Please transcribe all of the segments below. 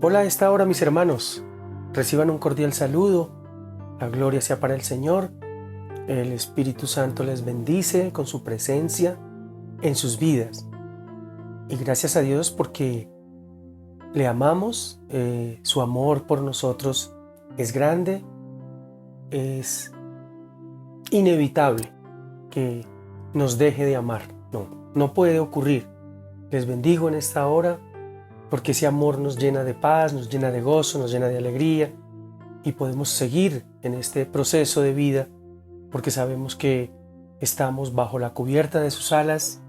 Hola, a esta hora mis hermanos, reciban un cordial saludo, la gloria sea para el Señor, el Espíritu Santo les bendice con su presencia en sus vidas y gracias a Dios porque le amamos, su amor por nosotros es grande, es inevitable que nos deje de amar, no puede ocurrir. Les bendigo en esta hora porque ese amor nos llena de paz, nos llena de gozo, nos llena de alegría y podemos seguir en este proceso de vida porque sabemos que estamos bajo la cubierta de sus alas,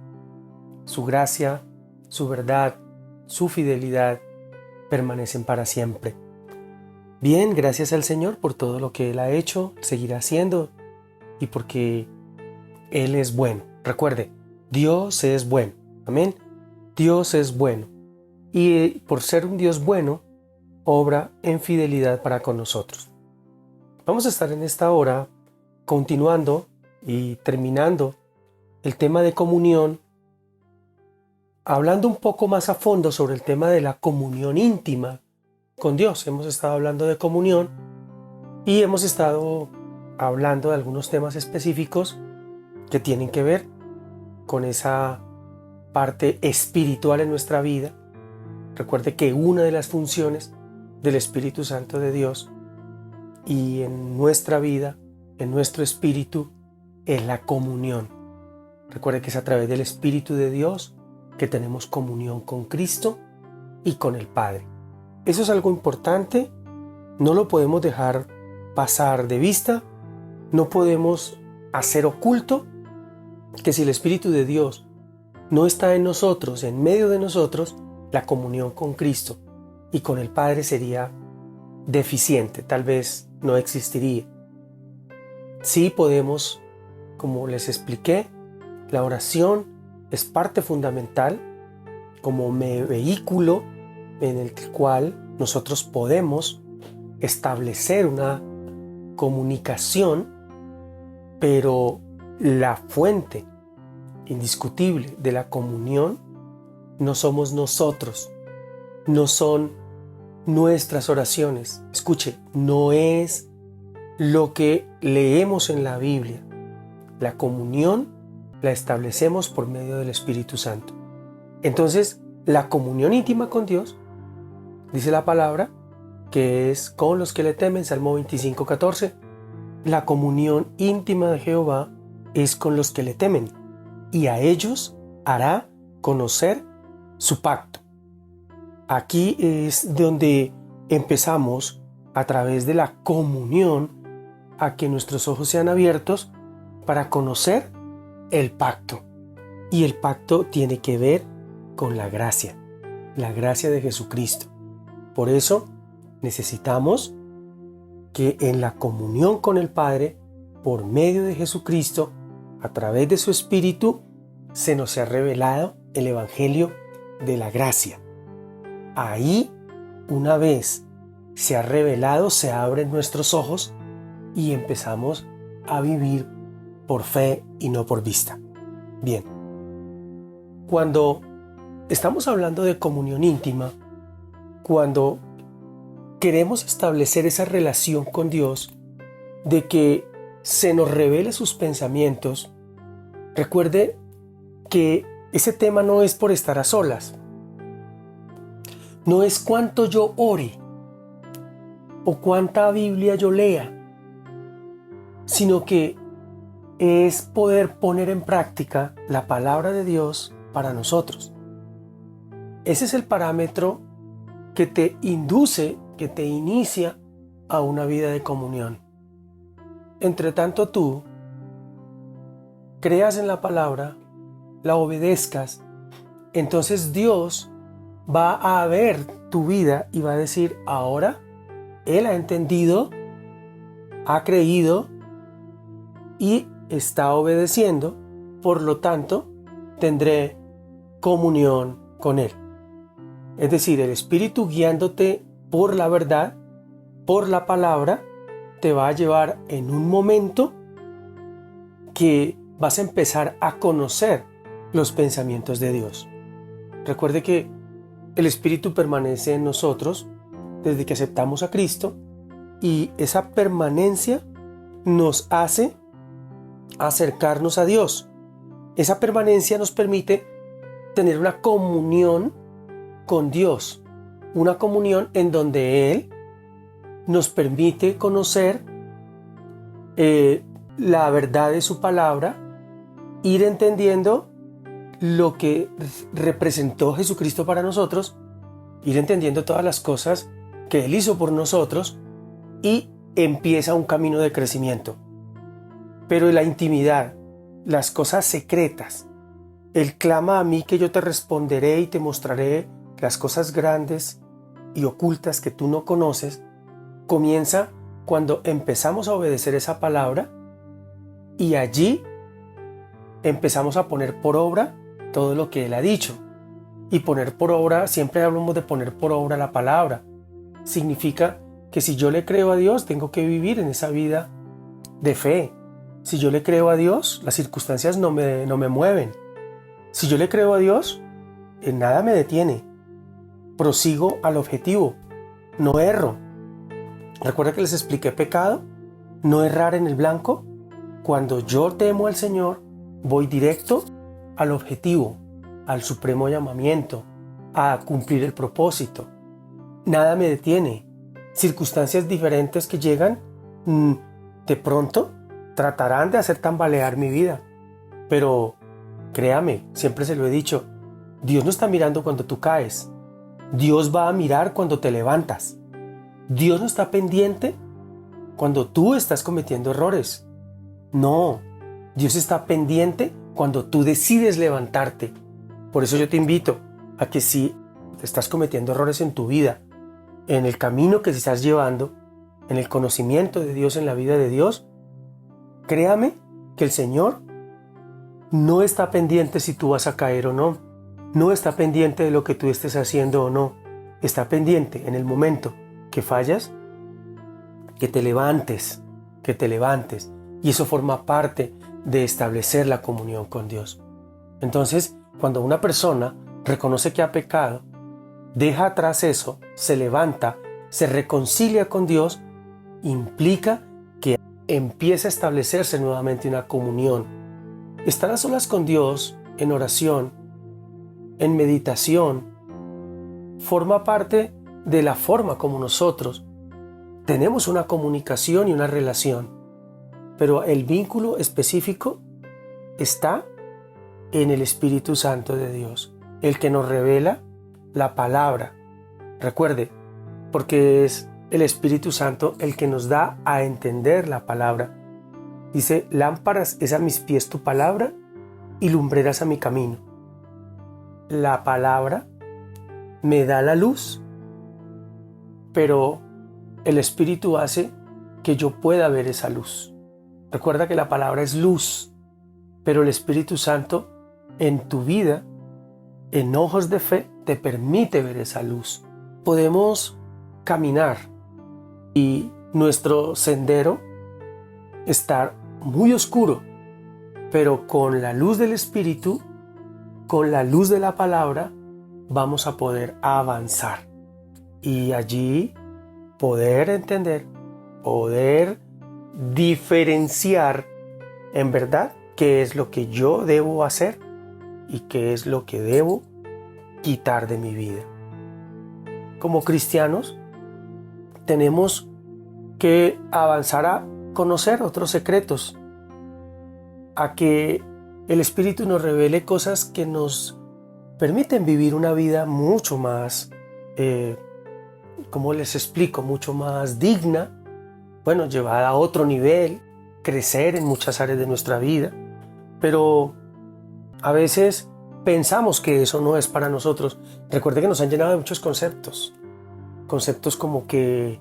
su gracia, su verdad, su fidelidad permanecen para siempre. Bien, gracias al Señor por todo lo que Él ha hecho, seguirá haciendo y porque Él es bueno. Recuerde, Dios es bueno. Amén. Dios es bueno. Y por ser un Dios bueno, obra en fidelidad para con nosotros. Vamos a estar en esta hora continuando y terminando el tema de comunión, hablando un poco más a fondo sobre el tema de la comunión íntima con Dios. Hemos estado hablando de comunión y hemos estado hablando de algunos temas específicos que tienen que ver con esa parte espiritual en nuestra vida. Recuerde que una de las funciones del Espíritu Santo de Dios y en nuestra vida, en nuestro espíritu, es la comunión. Recuerde que es a través del Espíritu de Dios que tenemos comunión con Cristo y con el Padre. Eso es algo importante, no lo podemos dejar pasar de vista, no podemos hacer oculto que si el Espíritu de Dios no está en nosotros, en medio de nosotros, la comunión con Cristo y con el Padre sería deficiente, tal vez no existiría. Sí podemos, como les expliqué, la oración es parte fundamental como vehículo en el cual nosotros podemos establecer una comunicación, pero la fuente indiscutible de la comunión no somos nosotros, no son nuestras oraciones. Escuche, no es lo que leemos en la Biblia. La comunión la establecemos por medio del Espíritu Santo. Entonces, la comunión íntima con Dios, dice la palabra, que es con los que le temen, Salmo 25:14. La comunión íntima de Jehová es con los que le temen, y a ellos hará conocer su pacto. Aquí es donde empezamos a través de la comunión a que nuestros ojos sean abiertos para conocer el pacto. Y el pacto tiene que ver con la gracia de Jesucristo. Por eso necesitamos que en la comunión con el Padre, por medio de Jesucristo, a través de su Espíritu, se nos ha revelado el Evangelio de la gracia. Ahí, una vez se ha revelado, se abren nuestros ojos y empezamos a vivir por fe y no por vista. Bien, cuando estamos hablando de comunión íntima, cuando queremos establecer esa relación con Dios, de que se nos revele sus pensamientos, recuerde que ese tema no es por estar a solas, no es cuánto yo ore o cuánta Biblia yo lea, sino que es poder poner en práctica la palabra de Dios para nosotros. Ese es el parámetro que te induce, que te inicia a una vida de comunión. Entre tanto tú creas en la palabra, la obedezcas, entonces Dios va a ver tu vida y va a decir, ahora Él ha entendido, ha creído y está obedeciendo, por lo tanto, tendré comunión con Él. Es decir, el Espíritu guiándote por la verdad, por la palabra, te va a llevar en un momento que vas a empezar a conocer los pensamientos de Dios. Recuerde que el Espíritu permanece en nosotros desde que aceptamos a Cristo, y esa permanencia nos hace acercarnos a Dios. Esa permanencia nos permite tener una comunión con Dios, una comunión en donde Él nos permite conocer la verdad de su palabra, ir entendiendo lo que representó Jesucristo para nosotros, ir entendiendo todas las cosas que Él hizo por nosotros, y empieza un camino de crecimiento. Pero en la intimidad, las cosas secretas, Él clama a mí que yo te responderé y te mostraré las cosas grandes y ocultas que tú no conoces, comienza cuando empezamos a obedecer esa palabra, y allí empezamos a poner por obra todo lo que Él ha dicho. Y poner por obra, siempre hablamos de poner por obra la palabra. Significa que si yo le creo a Dios, tengo que vivir en esa vida de fe. Si yo le creo a Dios, las circunstancias no me mueven. Si yo le creo a Dios, en nada me detiene. Prosigo al objetivo, no erro. ¿Recuerda que les expliqué pecado? No errar en el blanco. Cuando yo temo al Señor, voy directo al objetivo, al supremo llamamiento, a cumplir el propósito. Nada me detiene. Circunstancias diferentes que llegan, de pronto tratarán de hacer tambalear mi vida. Pero créame, siempre se lo he dicho, Dios no está mirando cuando tú caes. Dios va a mirar cuando te levantas. Dios no está pendiente cuando tú estás cometiendo errores. No, Dios está pendiente cuando tú decides levantarte. Por eso yo te invito a que si estás cometiendo errores en tu vida, en el camino que estás llevando, en el conocimiento de Dios, en la vida de Dios, créame que el Señor no está pendiente si tú vas a caer o no. No está pendiente de lo que tú estés haciendo o no. Está pendiente en el momento que fallas, que te levantes. Y eso forma parte de establecer la comunión con Dios. Entonces, cuando una persona reconoce que ha pecado, deja atrás eso, se levanta, se reconcilia con Dios, implica que empieza a establecerse nuevamente una comunión. Estar a solas con Dios, en oración, en meditación, forma parte de la forma como nosotros tenemos una comunicación y una relación. Pero el vínculo específico está en el Espíritu Santo de Dios, el que nos revela la palabra. Recuerde, porque es el Espíritu Santo el que nos da a entender la palabra. Dice, lámparas es a mis pies tu palabra y lumbreras a mi camino. La palabra me da la luz, pero el Espíritu hace que yo pueda ver esa luz. Recuerda que la palabra es luz, pero el Espíritu Santo en tu vida, en ojos de fe, te permite ver esa luz. Podemos caminar y nuestro sendero estar muy oscuro, pero con la luz del Espíritu, con la luz de la palabra, vamos a poder avanzar y allí poder entender, poder diferenciar en verdad qué es lo que yo debo hacer y qué es lo que debo quitar de mi vida. Como cristianos tenemos que avanzar a conocer otros secretos, a que el Espíritu nos revele cosas que nos permiten vivir una vida mucho más, ¿cómo les explico? Mucho más digna, bueno, llevada a otro nivel, crecer en muchas áreas de nuestra vida, pero a veces pensamos que eso no es para nosotros. Recuerde que nos han llenado de muchos conceptos como que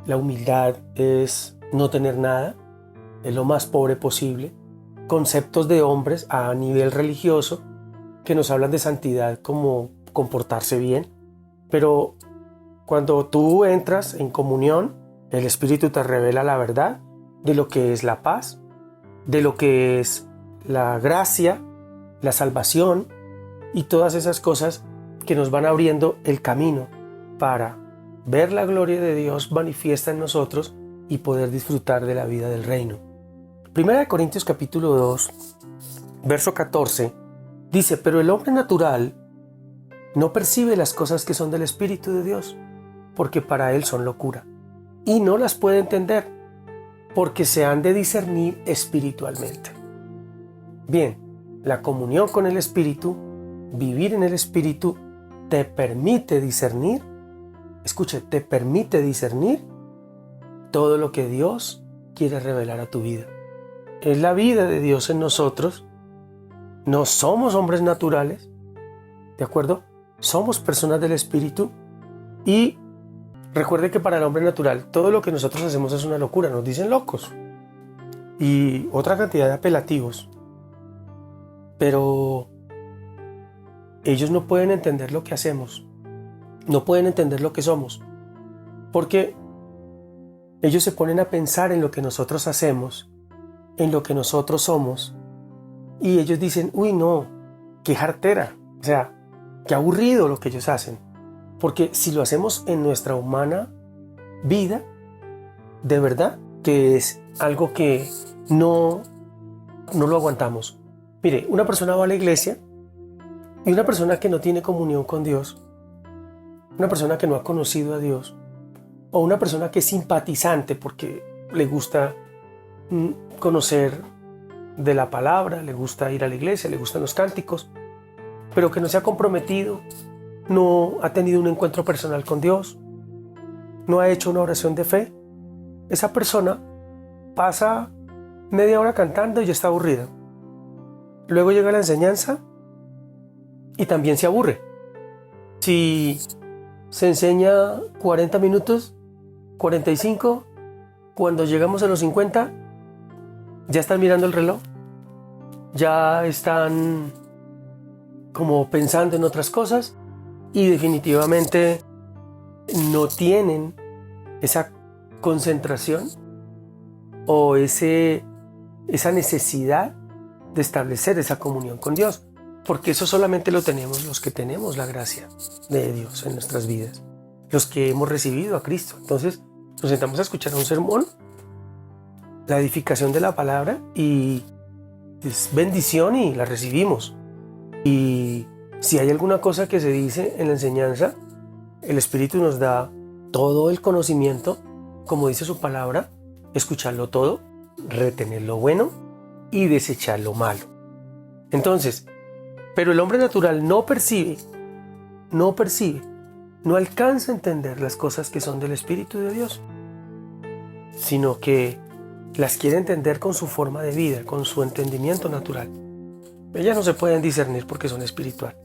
la humildad es no tener nada, es lo más pobre posible, conceptos de hombres a nivel religioso que nos hablan de santidad como comportarse bien, pero cuando tú entras en comunión, el Espíritu te revela la verdad de lo que es la paz, de lo que es la gracia, la salvación y todas esas cosas que nos van abriendo el camino para ver la gloria de Dios manifiesta en nosotros y poder disfrutar de la vida del reino. Primera de Corintios capítulo 2, verso 14, dice: pero el hombre natural no percibe las cosas que son del Espíritu de Dios, porque para él son locura, y no las puede entender, porque se han de discernir espiritualmente. Bien, la comunión con el Espíritu, vivir en el Espíritu, te permite discernir, escuche, te permite discernir todo lo que Dios quiere revelar a tu vida. Es la vida de Dios en nosotros. No somos hombres naturales, ¿de acuerdo? Somos personas del Espíritu y recuerde que para el hombre natural todo lo que nosotros hacemos es una locura, nos dicen locos y otra cantidad de apelativos, pero ellos no pueden entender lo que hacemos, no pueden entender lo que somos, porque ellos se ponen a pensar en lo que nosotros hacemos, en lo que nosotros somos, y ellos dicen: uy, no, qué jartera, o sea, qué aburrido lo que ellos hacen. Porque si lo hacemos en nuestra humana vida, de verdad que es algo que no lo aguantamos. Mire, una persona va a la iglesia y una persona que no tiene comunión con Dios, una persona que no ha conocido a Dios, o una persona que es simpatizante porque le gusta conocer de la palabra, le gusta ir a la iglesia, le gustan los cánticos, pero que no se ha comprometido, no ha tenido un encuentro personal con Dios, no ha hecho una oración de fe, esa persona pasa media hora cantando y ya está aburrida. Luego llega la enseñanza y también se aburre. Si se enseña 40 minutos, 45, cuando llegamos a los 50, ya están mirando el reloj, ya están como pensando en otras cosas y definitivamente no tienen esa concentración o esa necesidad de establecer esa comunión con Dios, porque eso solamente lo tenemos los que tenemos la gracia de Dios en nuestras vidas, los que hemos recibido a Cristo. Entonces nos sentamos a escuchar un sermón, la edificación de la palabra, y es bendición y la recibimos. Y si hay alguna cosa que se dice en la enseñanza, el Espíritu nos da todo el conocimiento, como dice su palabra, escucharlo todo, retener lo bueno y desechar lo malo. Entonces, pero el hombre natural no percibe, no alcanza a entender las cosas que son del Espíritu de Dios, sino que las quiere entender con su forma de vida, con su entendimiento natural. Ellas no se pueden discernir porque son espiritual.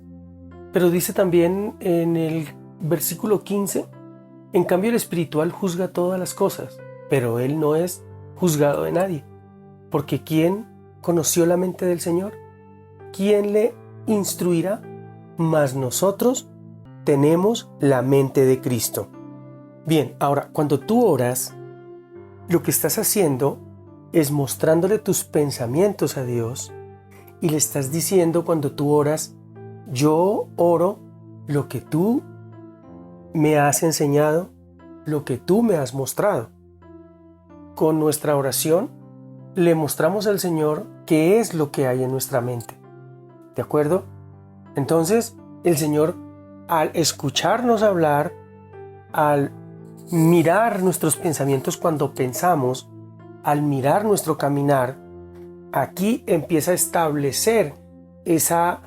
Pero dice también en el versículo 15, en cambio el espiritual juzga todas las cosas, pero él no es juzgado de nadie. Porque ¿quién conoció la mente del Señor? ¿Quién le instruirá? Mas nosotros tenemos la mente de Cristo. Bien, ahora, cuando tú oras, lo que estás haciendo es mostrándole tus pensamientos a Dios y le estás diciendo cuando tú oras: yo oro lo que tú me has enseñado, lo que tú me has mostrado. Con nuestra oración le mostramos al Señor qué es lo que hay en nuestra mente. ¿De acuerdo? Entonces, el Señor, al escucharnos hablar, al mirar nuestros pensamientos cuando pensamos, al mirar nuestro caminar, aquí empieza a establecer esa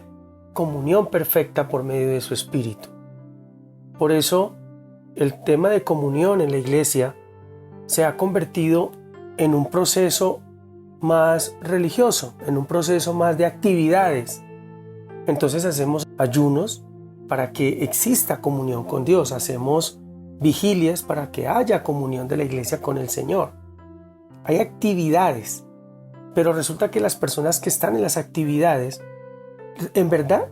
comunión perfecta por medio de su Espíritu. Por eso, el tema de comunión en la iglesia se ha convertido en un proceso más religioso, en un proceso más de actividades. Entonces hacemos ayunos para que exista comunión con Dios, hacemos vigilias para que haya comunión de la iglesia con el Señor. Hay actividades, pero resulta que las personas que están en las actividades, en verdad,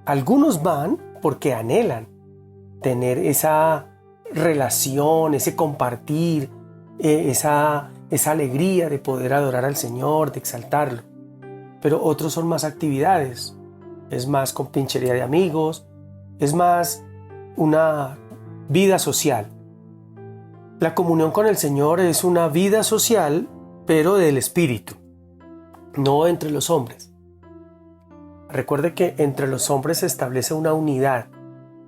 algunos van porque anhelan tener esa relación, ese compartir, esa alegría de poder adorar al Señor, de exaltarlo. Pero otros son más actividades, es más compinchería de amigos, es más una vida social. La comunión con el Señor es una vida social, pero del Espíritu, no entre los hombres. Recuerde que entre los hombres se establece una unidad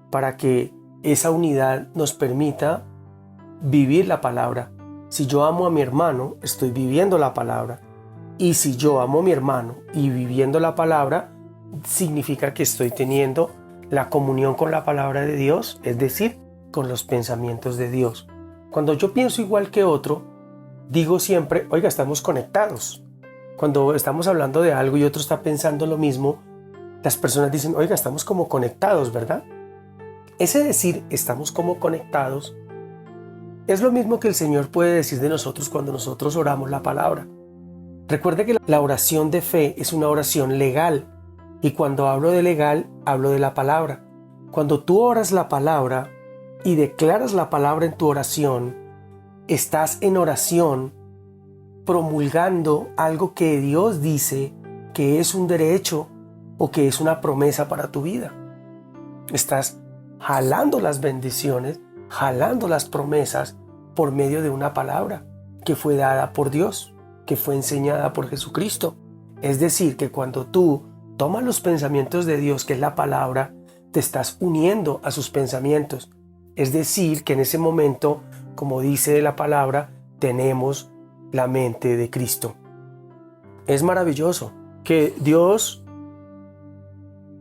para que esa unidad nos permita vivir la palabra. Si yo amo a mi hermano, estoy viviendo la palabra. Y si yo amo a mi hermano y viviendo la palabra, significa que estoy teniendo la comunión con la palabra de Dios, es decir, con los pensamientos de Dios. Cuando yo pienso igual que otro, digo siempre, oiga, estamos conectados. Cuando estamos hablando de algo y otro está pensando lo mismo, las personas dicen, oiga, estamos como conectados, ¿verdad? Ese decir, estamos como conectados, es lo mismo que el Señor puede decir de nosotros cuando nosotros oramos la palabra. Recuerde que la oración de fe es una oración legal. Y cuando hablo de legal, hablo de la palabra. Cuando tú oras la palabra y declaras la palabra en tu oración, estás en oración promulgando algo que Dios dice que es un derecho o que es una promesa para tu vida. Estás jalando las bendiciones, jalando las promesas por medio de una palabra que fue dada por Dios, que fue enseñada por Jesucristo. Es decir, que cuando tú tomas los pensamientos de Dios, que es la palabra, te estás uniendo a sus pensamientos. Es decir, que en ese momento, como dice la palabra, tenemos la mente de Cristo. Es maravilloso que Dios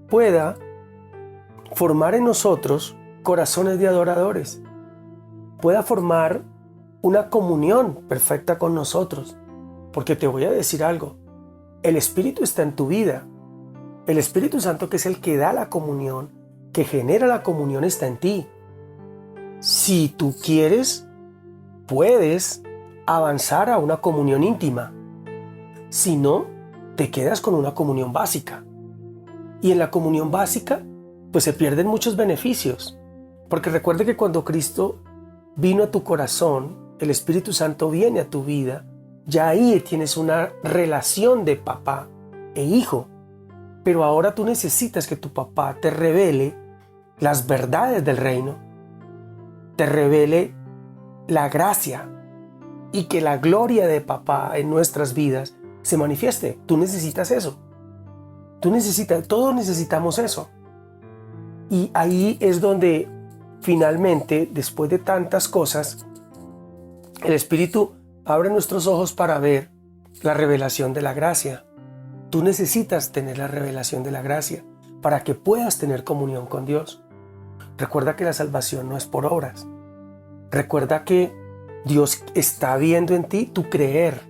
pueda formar en nosotros corazones de adoradores, pueda formar una comunión perfecta con nosotros. Porque te voy a decir algo, el Espíritu está en tu vida. El Espíritu Santo, que es el que da la comunión, que genera la comunión, está en ti. Si tú quieres, puedes avanzar a una comunión íntima. Si no, te quedas con una comunión básica. Y en la comunión básica, pues se pierden muchos beneficios. Porque recuerde que cuando Cristo vino a tu corazón, el Espíritu Santo viene a tu vida, ya ahí tienes una relación de papá e hijo. Pero ahora tú necesitas que tu papá te revele las verdades del reino, te revele la gracia y que la gloria de papá en nuestras vidas se manifieste. Tú necesitas eso. Todos necesitamos eso. Y ahí es donde finalmente, después de tantas cosas, el Espíritu abre nuestros ojos para ver la revelación de la gracia. Tú necesitas tener la revelación de la gracia para que puedas tener comunión con Dios. Recuerda que la salvación no es por obras. Recuerda que Dios está viendo en ti tu creer.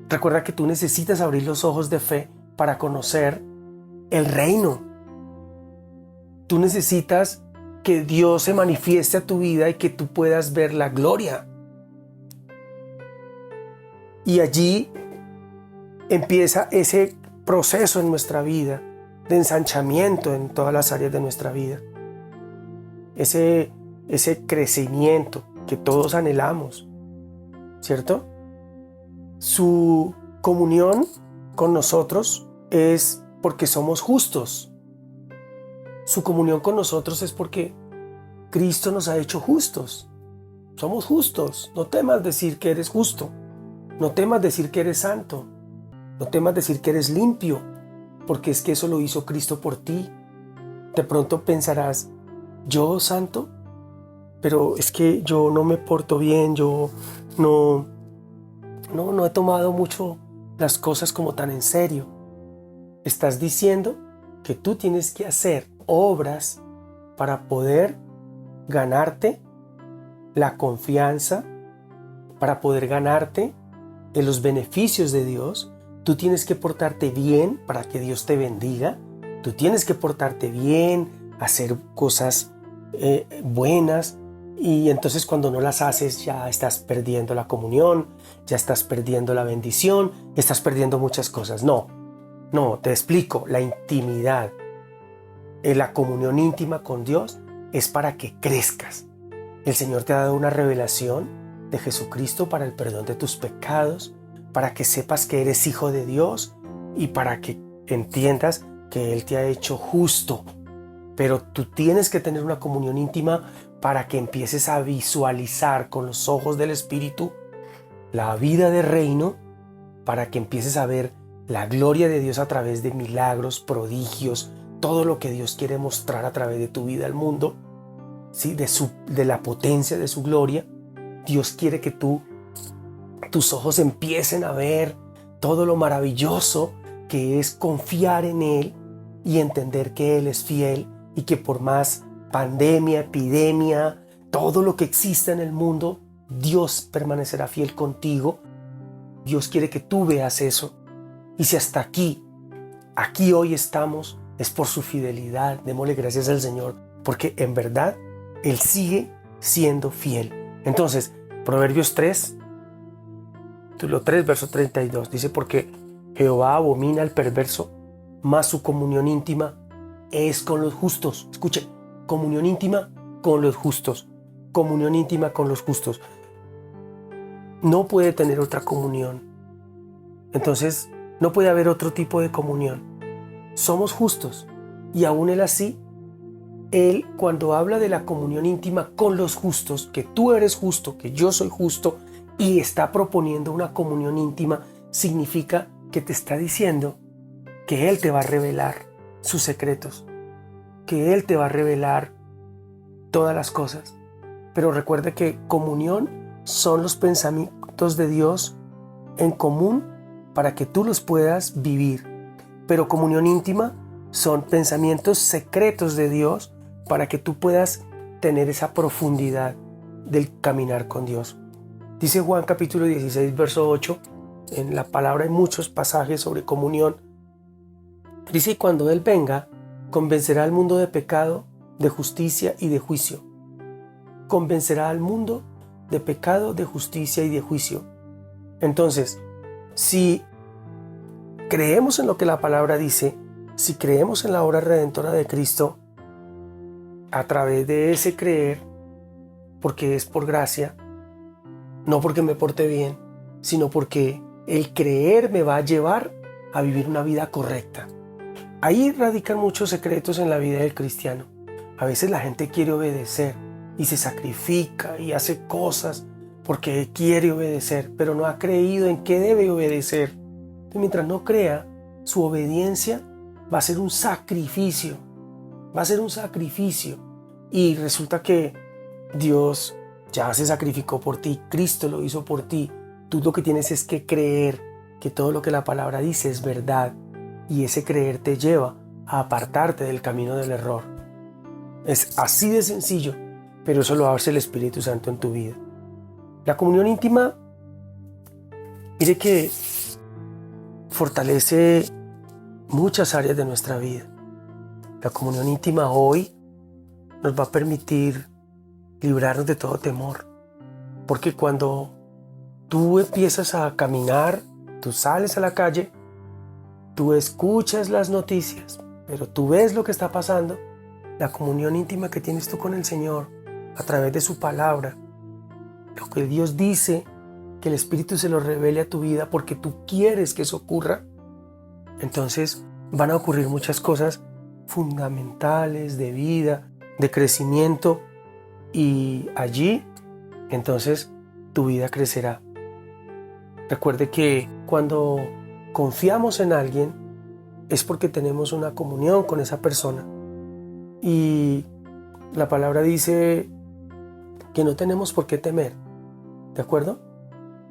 Recuerda que tú necesitas abrir los ojos de fe para conocer el reino. Tú necesitas que Dios se manifieste a tu vida y que tú puedas ver la gloria. Y allí empieza ese proceso en nuestra vida de ensanchamiento en todas las áreas de nuestra vida. Ese crecimiento que todos anhelamos, ¿cierto? Su comunión con nosotros es porque somos justos. Su comunión con nosotros es porque Cristo nos ha hecho justos. Somos justos. No temas decir que eres justo. No temas decir que eres santo. No temas decir que eres limpio, porque es que eso lo hizo Cristo por ti. De pronto pensarás, ¿yo santo? Pero es que yo no me porto bien, yo no he tomado mucho las cosas como tan en serio. Estás diciendo que tú tienes que hacer obras para poder ganarte la confianza, para poder ganarte en los beneficios de Dios. Tú tienes que portarte bien para que Dios te bendiga. Tú tienes que portarte bien, hacer cosas buenas. Y entonces cuando no las haces ya estás perdiendo la comunión, ya estás perdiendo la bendición, estás perdiendo muchas cosas. No, te explico. La intimidad, la comunión íntima con Dios es para que crezcas. El Señor te ha dado una revelación de Jesucristo para el perdón de tus pecados, para que sepas que eres hijo de Dios y para que entiendas que Él te ha hecho justo. Pero tú tienes que tener una comunión íntima para que empieces a visualizar con los ojos del Espíritu la vida de reino, para que empieces a ver la gloria de Dios a través de milagros, prodigios, todo lo que Dios quiere mostrar a través de tu vida al mundo, ¿sí? De la potencia de su gloria. Dios quiere que tus ojos empiecen a ver todo lo maravilloso que es confiar en Él y entender que Él es fiel y que por más pandemia, epidemia, todo lo que exista en el mundo, Dios permanecerá fiel contigo. Dios quiere que tú veas eso. Y si hasta aquí hoy estamos, es por su fidelidad. Démosle gracias al Señor, porque en verdad Él sigue siendo fiel. Entonces, Proverbios 3, capítulo 3, verso 32, dice: porque Jehová abomina al perverso, mas su comunión íntima es con los justos. Escuche, comunión íntima con los justos. Comunión íntima con los justos. No puede tener otra comunión. Entonces, no puede haber otro tipo de comunión. Somos justos. Y aún Él así, Él cuando habla de la comunión íntima con los justos, que tú eres justo, que yo soy justo, y está proponiendo una comunión íntima, significa que te está diciendo que Él te va a revelar sus secretos, que Él te va a revelar todas las cosas. Pero recuerda que comunión son los pensamientos de Dios en común para que tú los puedas vivir. Pero comunión íntima son pensamientos secretos de Dios para que tú puedas tener esa profundidad del caminar con Dios. Dice Juan capítulo 16, verso 8, en la palabra hay muchos pasajes sobre comunión. Dice: cuando Él venga, convencerá al mundo de pecado, de justicia y de juicio. Convencerá al mundo de pecado, de justicia y de juicio. Entonces, si creemos en lo que la palabra dice, si creemos en la obra redentora de Cristo, a través de ese creer, porque es por gracia, no porque me porte bien, sino porque el creer me va a llevar a vivir una vida correcta. Ahí radican muchos secretos en la vida del cristiano. A veces la gente quiere obedecer y se sacrifica y hace cosas porque quiere obedecer, pero no ha creído en qué debe obedecer. Y mientras no crea, su obediencia va a ser un sacrificio. Va a ser un sacrificio. Y resulta que Dios ya se sacrificó por ti. Cristo lo hizo por ti. Tú lo que tienes es que creer que todo lo que la palabra dice es verdad. Y ese creer te lleva a apartarte del camino del error. Es así de sencillo, pero eso lo hace el Espíritu Santo en tu vida. La comunión íntima, mire que fortalece muchas áreas de nuestra vida. La comunión íntima hoy nos va a permitir librarnos de todo temor. Porque cuando tú empiezas a caminar, tú sales a la calle, tú escuchas las noticias, pero tú ves lo que está pasando, la comunión íntima que tienes tú con el Señor a través de su palabra, lo que Dios dice, que el Espíritu se lo revele a tu vida porque tú quieres que eso ocurra, entonces van a ocurrir muchas cosas fundamentales de vida, de crecimiento, y allí entonces tu vida crecerá. Recuerde que cuando confiamos en alguien es porque tenemos una comunión con esa persona, y la palabra dice que no tenemos por qué temer, ¿de acuerdo?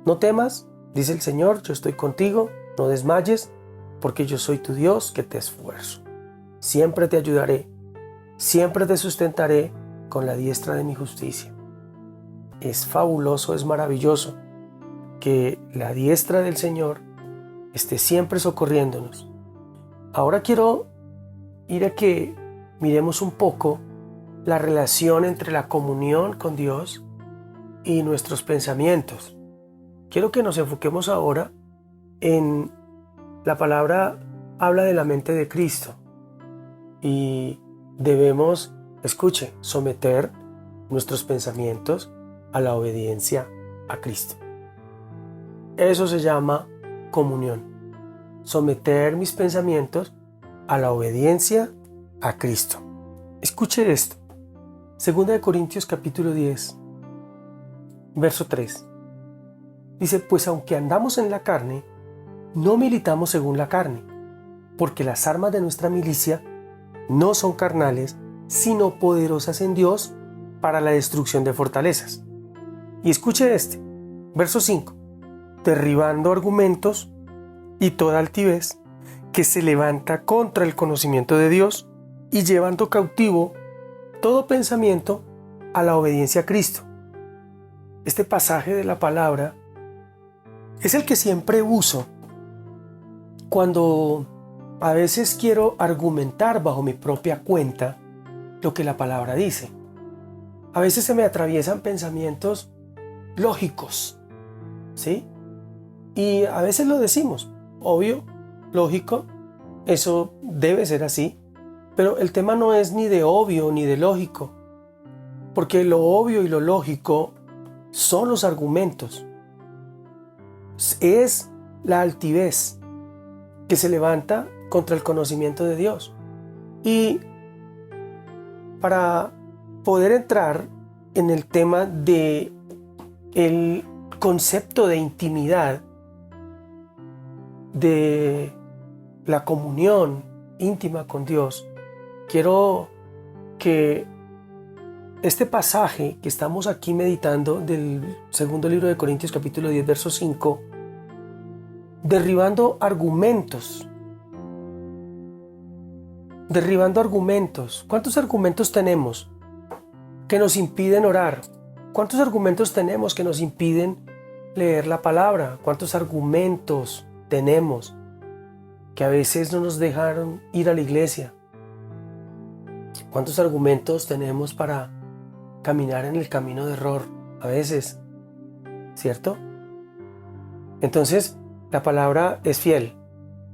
No temas, dice el Señor, yo estoy contigo, no desmayes, porque yo soy tu Dios que te esfuerzo. Siempre te ayudaré, siempre te sustentaré con la diestra de mi justicia. Es fabuloso, es maravilloso que la diestra del Señor esté siempre socorriéndonos. Ahora quiero ir a que miremos un poco la relación entre la comunión con Dios y nuestros pensamientos. Quiero que nos enfoquemos ahora en la palabra habla de la mente de Cristo y debemos, escuche, someter nuestros pensamientos a la obediencia a Cristo. Eso se llama comunión. Someter mis pensamientos a la obediencia a Cristo. Escuche esto. Segunda de Corintios capítulo 10, verso 3. Dice, pues aunque andamos en la carne, no militamos según la carne, porque las armas de nuestra milicia no son carnales, sino poderosas en Dios para la destrucción de fortalezas. Y escuche este, verso 5. Derribando argumentos y toda altivez que se levanta contra el conocimiento de Dios y llevando cautivo todo pensamiento a la obediencia a Cristo. Este pasaje de la palabra es el que siempre uso cuando a veces quiero argumentar bajo mi propia cuenta lo que la palabra dice. A veces se me atraviesan pensamientos lógicos, ¿sí? Y a veces lo decimos, obvio, lógico, eso debe ser así, pero el tema no es ni de obvio ni de lógico, porque lo obvio y lo lógico son los argumentos. Es la altivez que se levanta contra el conocimiento de Dios. Y para poder entrar en el tema de el concepto de intimidad, de la comunión íntima con Dios, quiero que este pasaje que estamos aquí meditando del segundo libro de Corintios capítulo 10 verso 5, derribando argumentos. ¿Cuántos argumentos tenemos que nos impiden orar? ¿Cuántos argumentos tenemos que nos impiden leer la palabra? ¿Cuántos argumentos tenemos que a veces no nos dejaron ir a la iglesia? ¿Cuántos argumentos tenemos para caminar en el camino de error? A veces, ¿cierto? Entonces, la palabra es fiel.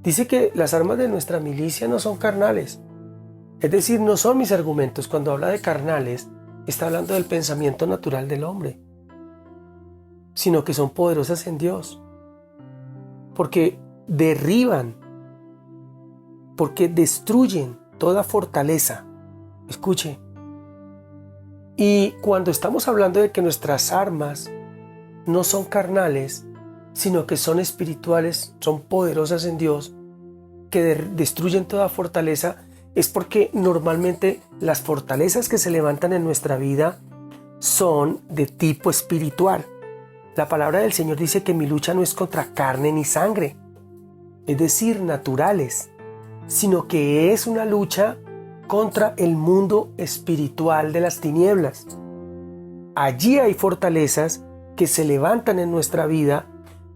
Dice que las armas de nuestra milicia no son carnales. Es decir, no son mis argumentos. Cuando habla de carnales, está hablando del pensamiento natural del hombre, sino que son poderosas en Dios. Porque derriban, porque destruyen toda fortaleza. Escuche. Y cuando estamos hablando de que nuestras armas no son carnales, sino que son espirituales, son poderosas en Dios, que destruyen toda fortaleza, es porque normalmente las fortalezas que se levantan en nuestra vida son de tipo espiritual. La palabra del Señor dice que mi lucha no es contra carne ni sangre, es decir, naturales, sino que es una lucha contra el mundo espiritual de las tinieblas. Allí hay fortalezas que se levantan en nuestra vida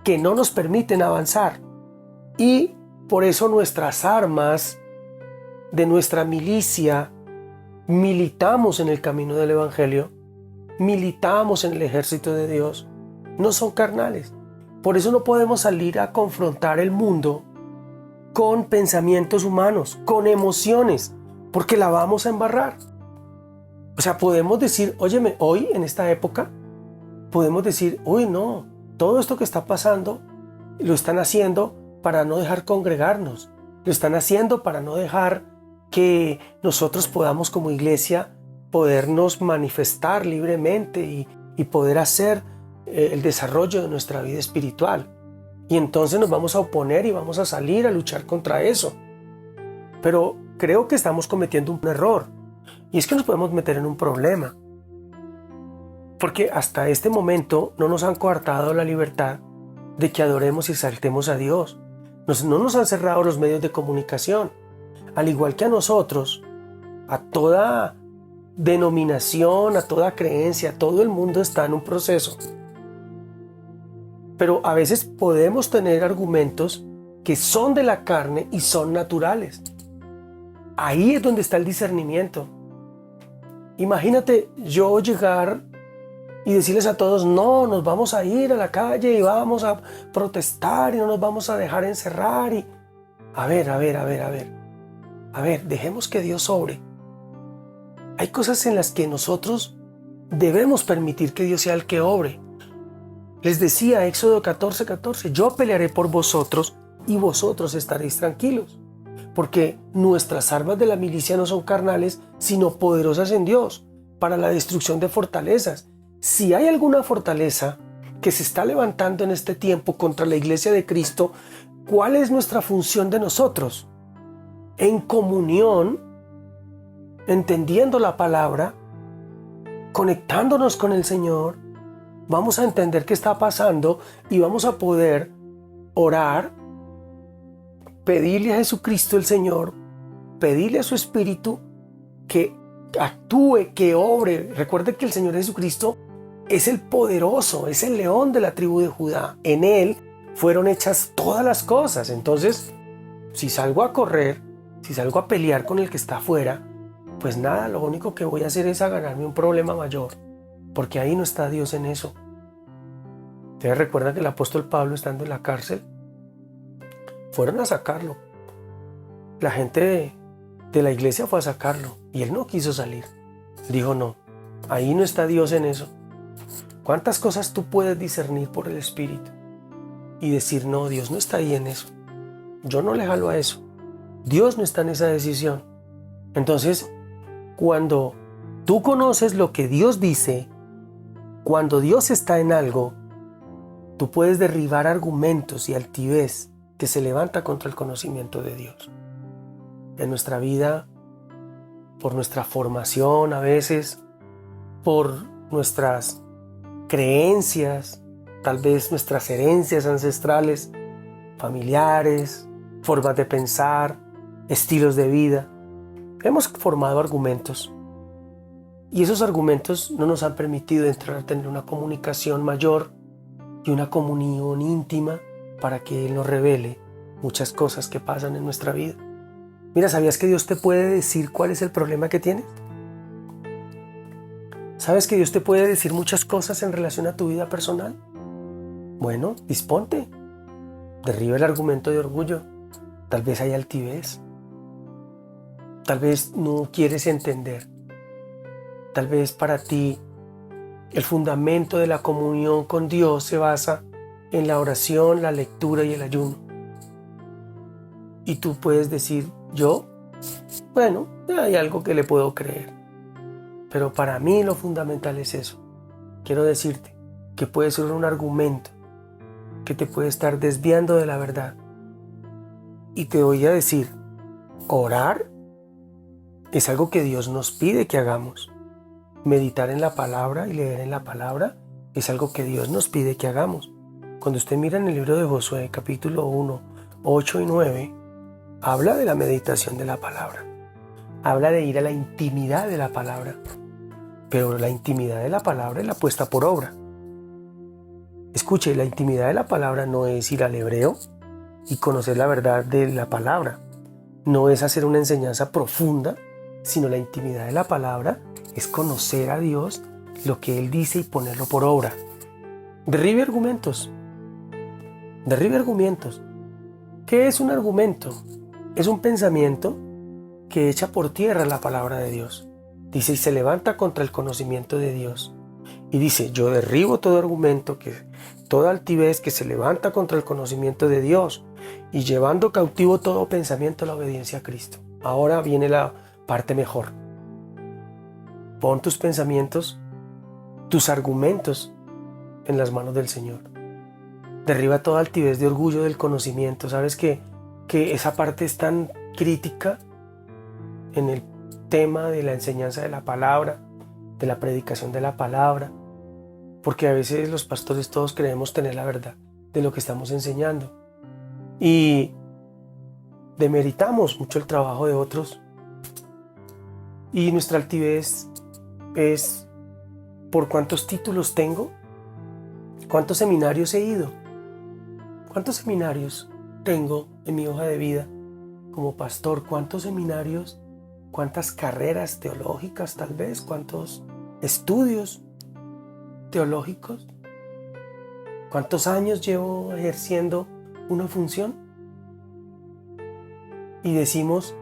que no nos permiten avanzar, y por eso nuestras armas de nuestra milicia, militamos en el camino del Evangelio, militamos en el ejército de Dios, no son carnales. Por eso no podemos salir a confrontar el mundo con pensamientos humanos, con emociones, porque la vamos a embarrar. O sea, podemos decir, óyeme, hoy en esta época, podemos decir, uy, no, todo esto que está pasando lo están haciendo para no dejar congregarnos, lo están haciendo para no dejar que nosotros podamos como iglesia podernos manifestar libremente y poder hacer el desarrollo de nuestra vida espiritual. Y entonces nos vamos a oponer y vamos a salir a luchar contra eso. Pero creo que estamos cometiendo un error, y es que nos podemos meter en un problema. Porque hasta este momento no nos han coartado la libertad de que adoremos y exaltemos a Dios. No nos han cerrado los medios de comunicación. Al igual que a nosotros, a toda denominación, a toda creencia, todo el mundo está en un proceso. Pero a veces podemos tener argumentos que son de la carne y son naturales. Ahí es donde está el discernimiento. Imagínate yo llegar y decirles a todos, no, nos vamos a ir a la calle y vamos a protestar y no nos vamos a dejar encerrar. Y a ver, dejemos que Dios obre. Hay cosas en las que nosotros debemos permitir que Dios sea el que obre. Les decía Éxodo 14:14, yo pelearé por vosotros y vosotros estaréis tranquilos, porque nuestras armas de la milicia no son carnales, sino poderosas en Dios. para la destrucción de fortalezas. Si hay alguna fortaleza que se está levantando en este tiempo contra la iglesia de Cristo, ¿cuál es nuestra función de nosotros? En comunión, entendiendo la palabra, conectándonos con el Señor, vamos a entender qué está pasando y vamos a poder orar, pedirle a Jesucristo el Señor, pedirle a su Espíritu que actúe, que obre. Recuerde que el Señor Jesucristo es el poderoso, es el león de la tribu de Judá. En Él fueron hechas todas las cosas. Entonces, si salgo a correr, si salgo a pelear con el que está afuera, pues nada, lo único que voy a hacer es ganarme un problema mayor, porque ahí no está Dios en eso. Ustedes recuerdan que el apóstol Pablo, estando en la cárcel, fueron a sacarlo. La gente de la iglesia fue a sacarlo y él no quiso salir. Dijo, no, ahí no está Dios en eso. ¿Cuántas cosas tú puedes discernir por el Espíritu y decir, no, Dios no está ahí en eso? Yo no le jalo a eso. Dios no está en esa decisión. Entonces, cuando tú conoces lo que Dios dice, cuando Dios está en algo, tú puedes derribar argumentos y altivez que se levanta contra el conocimiento de Dios. En nuestra vida, por nuestra formación a veces, por nuestras creencias, tal vez nuestras herencias ancestrales, familiares, formas de pensar, estilos de vida, hemos formado argumentos. Y esos argumentos no nos han permitido entrar a tener una comunicación mayor y una comunión íntima para que Él nos revele muchas cosas que pasan en nuestra vida. Mira, ¿sabías que Dios te puede decir cuál es el problema que tienes? ¿Sabes que Dios te puede decir muchas cosas en relación a tu vida personal? Bueno, disponte. Derriba el argumento de orgullo. Tal vez hay altivez. Tal vez no quieres entender. Tal vez para ti el fundamento de la comunión con Dios se basa en la oración, la lectura y el ayuno. Y tú puedes decir, bueno, hay algo que le puedo creer. Pero para mí lo fundamental es eso. Quiero decirte que puede ser un argumento que te puede estar desviando de la verdad. Y te voy a decir, orar es algo que Dios nos pide que hagamos. Meditar en la palabra y leer en la palabra es algo que Dios nos pide que hagamos. Cuando usted mira en el libro de Josué, capítulo 1, 8 y 9, habla de la meditación de la palabra. Habla de ir a la intimidad de la palabra. Pero la intimidad de la palabra es la puesta por obra. Escuche, la intimidad de la palabra no es ir al hebreo y conocer la verdad de la palabra. No es hacer una enseñanza profunda, sino la intimidad de la palabra es conocer a Dios, lo que Él dice y ponerlo por obra. Derribe argumentos. Derribe argumentos. ¿Qué es un argumento? Es un pensamiento que echa por tierra la palabra de Dios. Dice, y se levanta contra el conocimiento de Dios. Y dice, yo derribo todo argumento, toda altivez que se levanta contra el conocimiento de Dios, y llevando cautivo todo pensamiento a la obediencia a Cristo. Ahora viene la parte mejor. Pon tus pensamientos, tus argumentos en las manos del Señor. Derriba toda altivez de orgullo del conocimiento. ¿Sabes que esa parte es tan crítica en el tema de la enseñanza de la palabra, de la predicación de la palabra? Porque a veces los pastores todos creemos tener la verdad de lo que estamos enseñando y demeritamos mucho el trabajo de otros, y nuestra altivez es por cuántos títulos tengo, cuántos seminarios he ido, cuántos seminarios tengo en mi hoja de vida como pastor, cuántos seminarios, cuántas carreras teológicas tal vez, cuántos estudios teológicos, cuántos años llevo ejerciendo una función. Y decimos,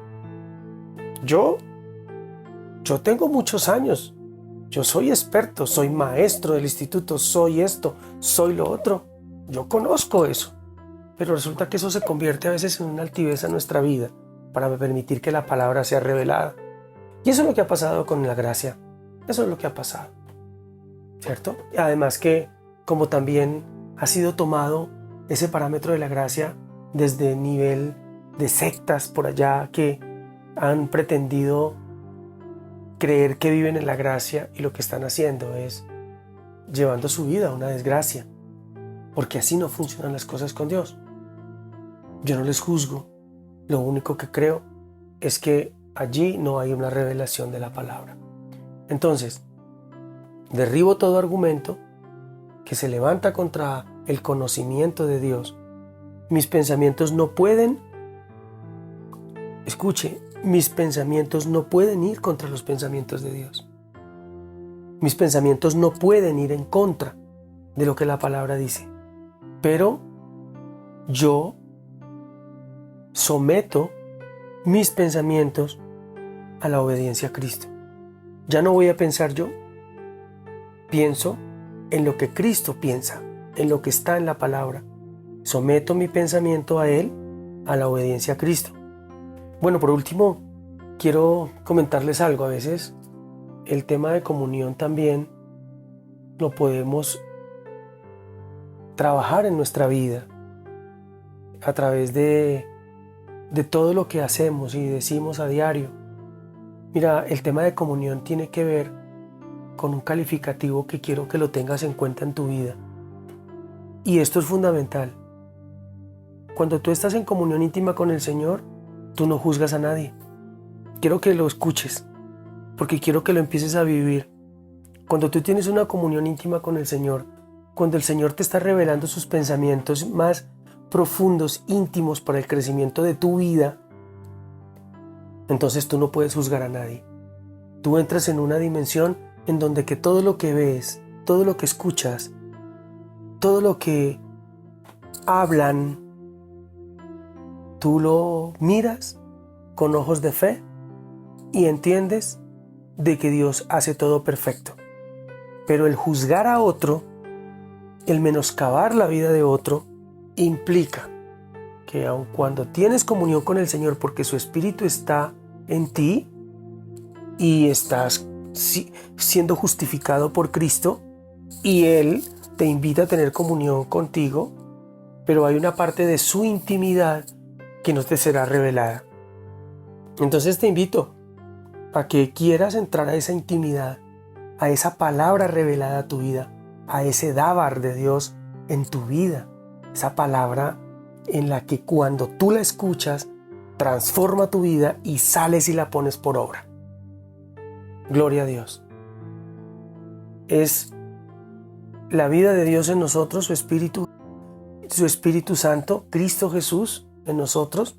yo tengo muchos años, yo soy experto, soy maestro del instituto, soy esto, soy lo otro, yo conozco eso. Pero resulta que eso se convierte a veces en una altivez en nuestra vida para permitir que la palabra sea revelada. Y eso es lo que ha pasado con la gracia. Eso es lo que ha pasado, ¿cierto? Además que como también ha sido tomado ese parámetro de la gracia desde el nivel de sectas por allá que han pretendido creer que viven en la gracia y lo que están haciendo es llevando su vida a una desgracia, porque así no funcionan las cosas con Dios. Yo no les juzgo, lo único que creo es que allí no hay una revelación de la palabra. Entonces, derribo todo argumento que se levanta contra el conocimiento de Dios. Mis pensamientos no pueden, escuche, mis pensamientos no pueden ir contra los pensamientos de Dios. Mis pensamientos no pueden ir en contra de lo que la palabra dice. Pero yo someto mis pensamientos a la obediencia a Cristo. Ya no voy a pensar yo, pienso en lo que Cristo piensa, en lo que está en la palabra. Someto mi pensamiento a Él, a la obediencia a Cristo. Bueno, por último, quiero comentarles algo. A veces el tema de comunión también lo podemos trabajar en nuestra vida a través de todo lo que hacemos y decimos a diario. Mira, el tema de comunión tiene que ver con un calificativo que quiero que lo tengas en cuenta en tu vida. Y esto es fundamental. Cuando tú estás en comunión íntima con el Señor, tú no juzgas a nadie. Quiero que lo escuches, porque quiero que lo empieces a vivir. Cuando tú tienes una comunión íntima con el Señor, cuando el Señor te está revelando sus pensamientos más profundos, íntimos para el crecimiento de tu vida, entonces tú no puedes juzgar a nadie. Tú entras en una dimensión en donde que todo lo que ves, todo lo que escuchas, todo lo que hablan, tú lo miras con ojos de fe y entiendes de que Dios hace todo perfecto. Pero el juzgar a otro, el menoscabar la vida de otro, implica que aun cuando tienes comunión con el Señor porque su Espíritu está en ti y estás siendo justificado por Cristo y Él te invita a tener comunión contigo, pero hay una parte de su intimidad que no te será revelada. Entonces te invito a que quieras entrar a esa intimidad, a esa palabra revelada a tu vida, a ese dávar de Dios en tu vida, esa palabra en la que cuando tú la escuchas transforma tu vida y sales y la pones por obra. Gloria a Dios. Es la vida de Dios en nosotros, su Espíritu Santo, Cristo Jesús en nosotros,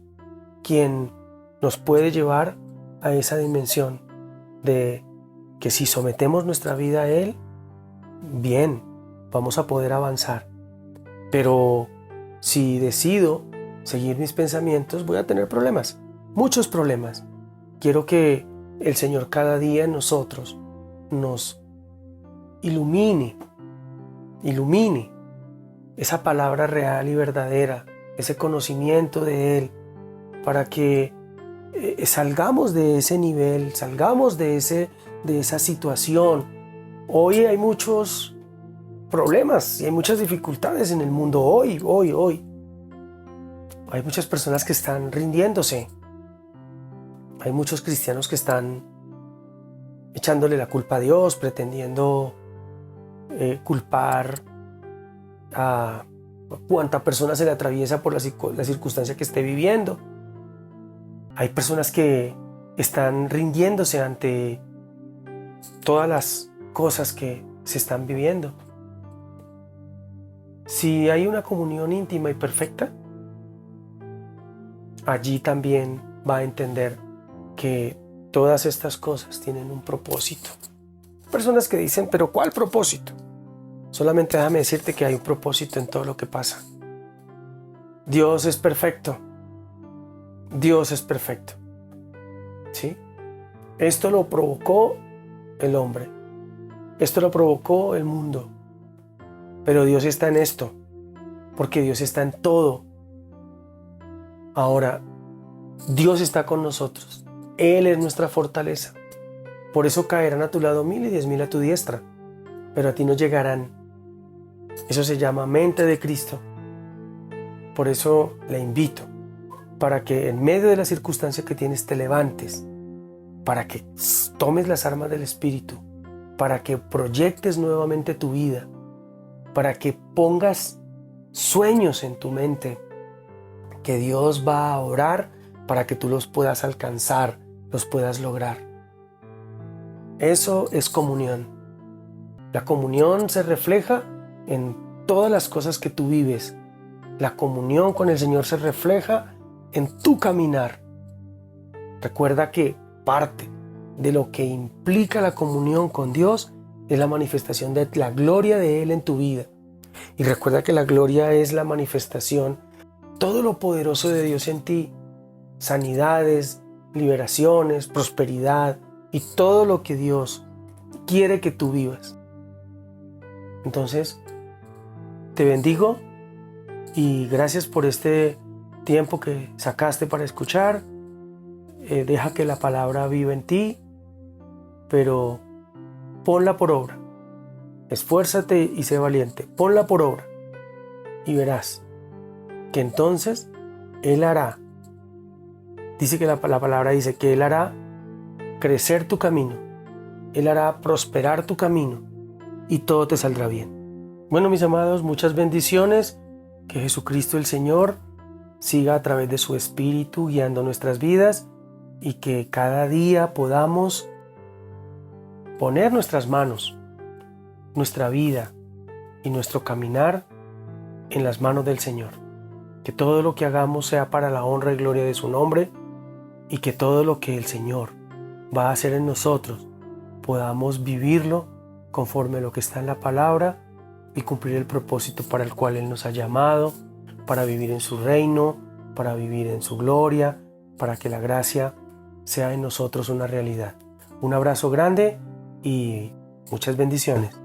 quien nos puede llevar a esa dimensión de que si sometemos nuestra vida a Él, bien, vamos a poder avanzar. Pero si decido seguir mis pensamientos, voy a tener problemas, muchos problemas. Quiero que el Señor cada día en nosotros nos ilumine esa palabra real y verdadera, ese conocimiento de Él, para que salgamos de ese nivel, salgamos de esa situación. Hoy hay muchos problemas y hay muchas dificultades en el mundo, hoy. Hay muchas personas que están rindiéndose. Hay muchos cristianos que están echándole la culpa a Dios, pretendiendo culpar a cuánta persona se le atraviesa por la circunstancia que esté viviendo. Hay personas que están rindiéndose ante todas las cosas que se están viviendo. Si hay una comunión íntima y perfecta, allí también va a entender que todas estas cosas tienen un propósito. Personas que dicen, ¿pero cuál propósito? Solamente déjame decirte que hay un propósito en todo lo que pasa. Dios es perfecto. Dios es perfecto. ¿Sí? Esto lo provocó el hombre. Esto lo provocó el mundo. Pero Dios está en esto, porque Dios está en todo. Ahora, Dios está con nosotros. Él es nuestra fortaleza. Por eso caerán a tu lado 1000 y 10.000 a tu diestra, pero a ti no llegarán. Eso se llama mente de Cristo. Por eso le invito, para que en medio de la circunstancia que tienes te levantes, para que tomes las armas del Espíritu, para que proyectes nuevamente tu vida, para que pongas sueños en tu mente, que Dios va a orar para que tú los puedas alcanzar, los puedas lograr. Eso es comunión. La comunión se refleja en todas las cosas que tú vives. La comunión con el Señor se refleja en tu caminar. Recuerda que parte de lo que implica la comunión con Dios es la manifestación de la gloria de Él en tu vida. Y recuerda que la gloria es la manifestación, todo lo poderoso de Dios en ti, sanidades, liberaciones, prosperidad y todo lo que Dios quiere que tú vivas. Entonces, te bendigo y gracias por este tiempo que sacaste para escuchar. Deja que la palabra viva en ti, pero ponla por obra. Esfuérzate y sé valiente. Ponla por obra y verás que entonces Él hará. Dice que la palabra dice que Él hará crecer tu camino. Él hará prosperar tu camino y todo te saldrá bien. Bueno, mis amados, muchas bendiciones. Que Jesucristo el Señor siga a través de su Espíritu guiando nuestras vidas y que cada día podamos poner nuestras manos, nuestra vida y nuestro caminar en las manos del Señor. Que todo lo que hagamos sea para la honra y gloria de su nombre y que todo lo que el Señor va a hacer en nosotros podamos vivirlo conforme a lo que está en la palabra y cumplir el propósito para el cual Él nos ha llamado, para vivir en su reino, para vivir en su gloria, para que la gracia sea en nosotros una realidad. Un abrazo grande y muchas bendiciones.